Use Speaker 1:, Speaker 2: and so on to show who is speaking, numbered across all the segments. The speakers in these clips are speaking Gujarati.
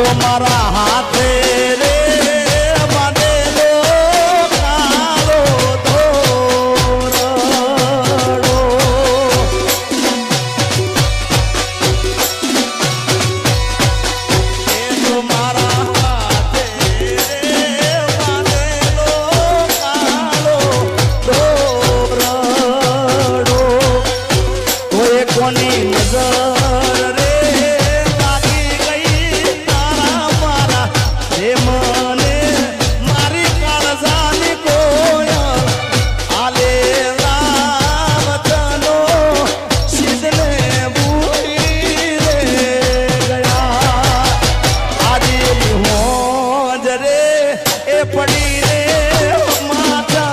Speaker 1: તો મારા હાથે રે બાંધેલો કાળો દોરડો એ તો મારા હાથે રે બાંધેલો કાળો દોરડો કોઈ કોની નજર રે લાગી ગઈ તારા મારા રે મને મારી કાળજાની કોયલ આલે રામચનો સિદ્ધને ભૂલી રે ગયા આજે હોજ રે એ પડી રે માતા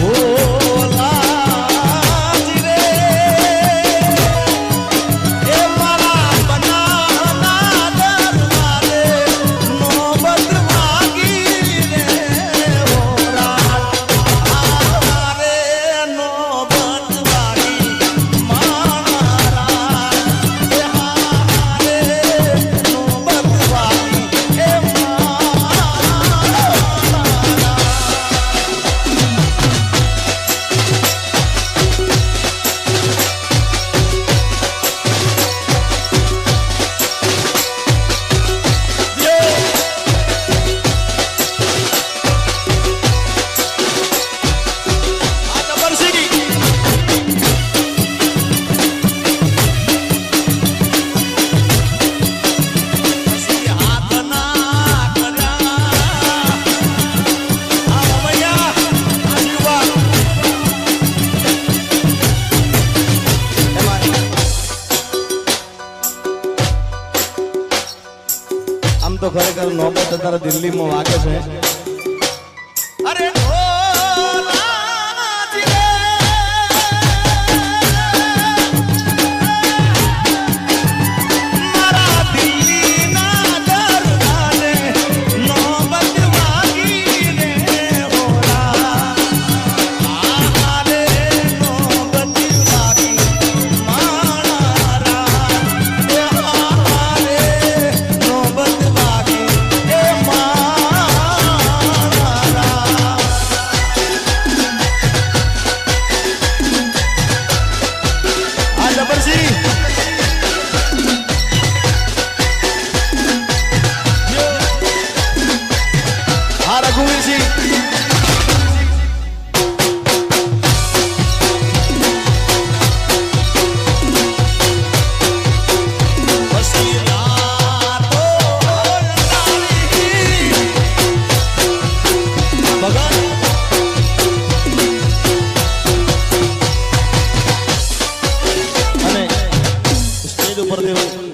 Speaker 1: હો
Speaker 2: એ મારા
Speaker 1: ખરેખર નોબત અત્યારે દિલ્હીમાં વાગે છે. અરે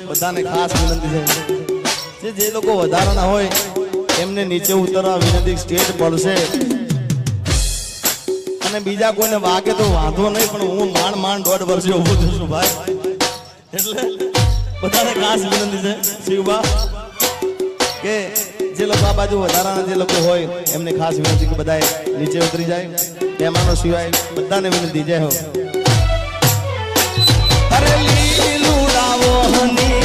Speaker 1: બધાને ખાસ વિનંતી છે જે લોકો વધારાના હોય એમને નીચે ઉતરવા વિનંતી. સ્ટેજ પડશે અને બીજા કોઈને વાગે તો વાંધો નહીં, પણ હું માંડ 1.5 વર્ષે ઉભો છું ભાઈ. એટલે બધાને ખાસ વિનંતી છે શિવબા કે જે લોકો આ બાજુ વધારાના જે લોકો હોય એમને ખાસ વિનંતી કે બધાએ નીચે ઉતરી જાય. મહેમાનો સિવાય બધાને વિનંતી. જય હો. અરે લીલું રાવો હની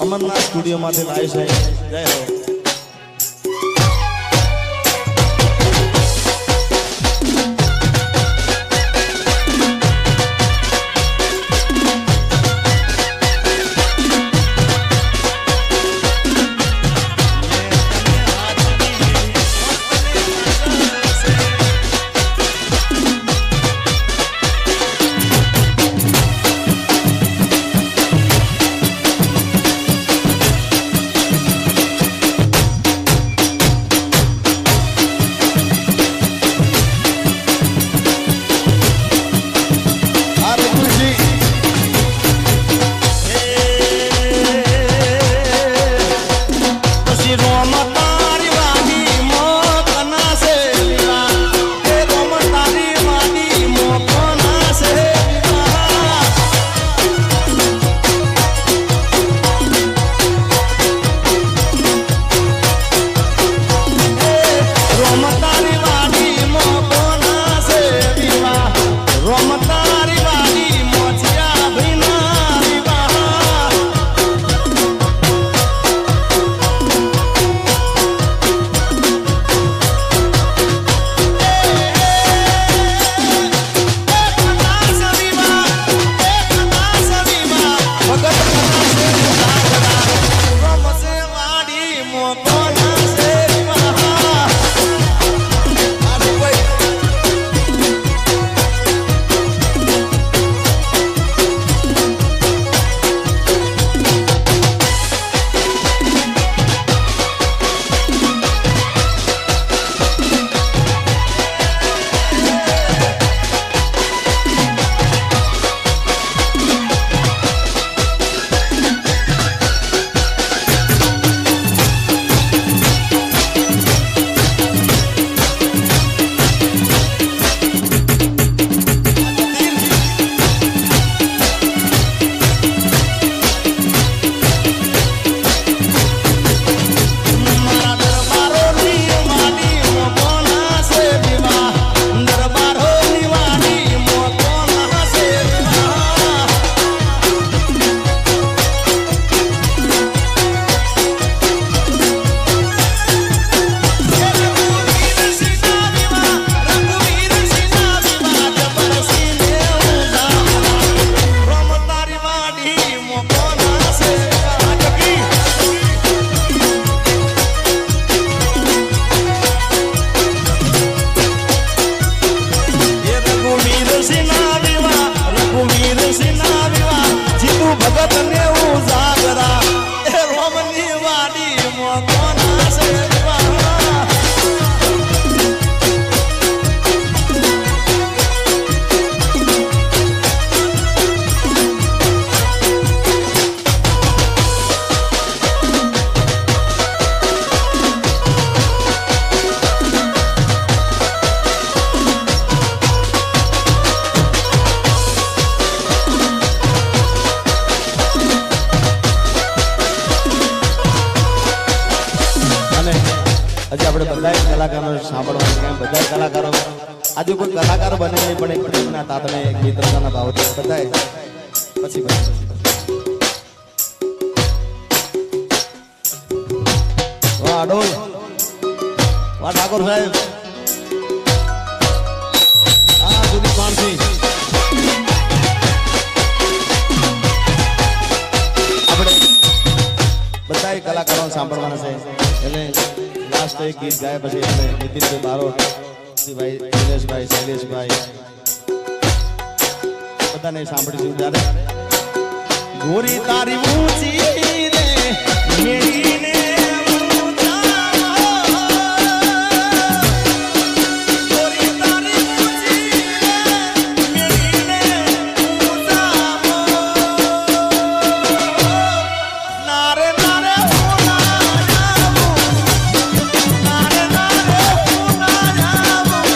Speaker 1: અમરનાથ સ્ટુડિયોમાંથી લાઈવ છે. જય હો. વાડી મોકો નાસે કલાકારો સાંભળવા બધા કલાકારો આજે કોઈ કલાકાર બને નહીં પણ એક પ્રેમના તાતને એક મિત્રતાના ભાવથી બધાય પછી વાહ ડોલ વાહ ઠાકોર સાહેબ આ સુધી પાણથી આપણે બધાય કલાકારો સાંભળવાના છે એટલે લાસ્ટ એક ગીત ગાય પછી આપણે નીતિનભાઈ બારોટ ભાઈ દિનેશભાઈ શૈલેષભાઈ બધાને સાંભળીશું ત્યારે ગોરી તારી ઊંચી રે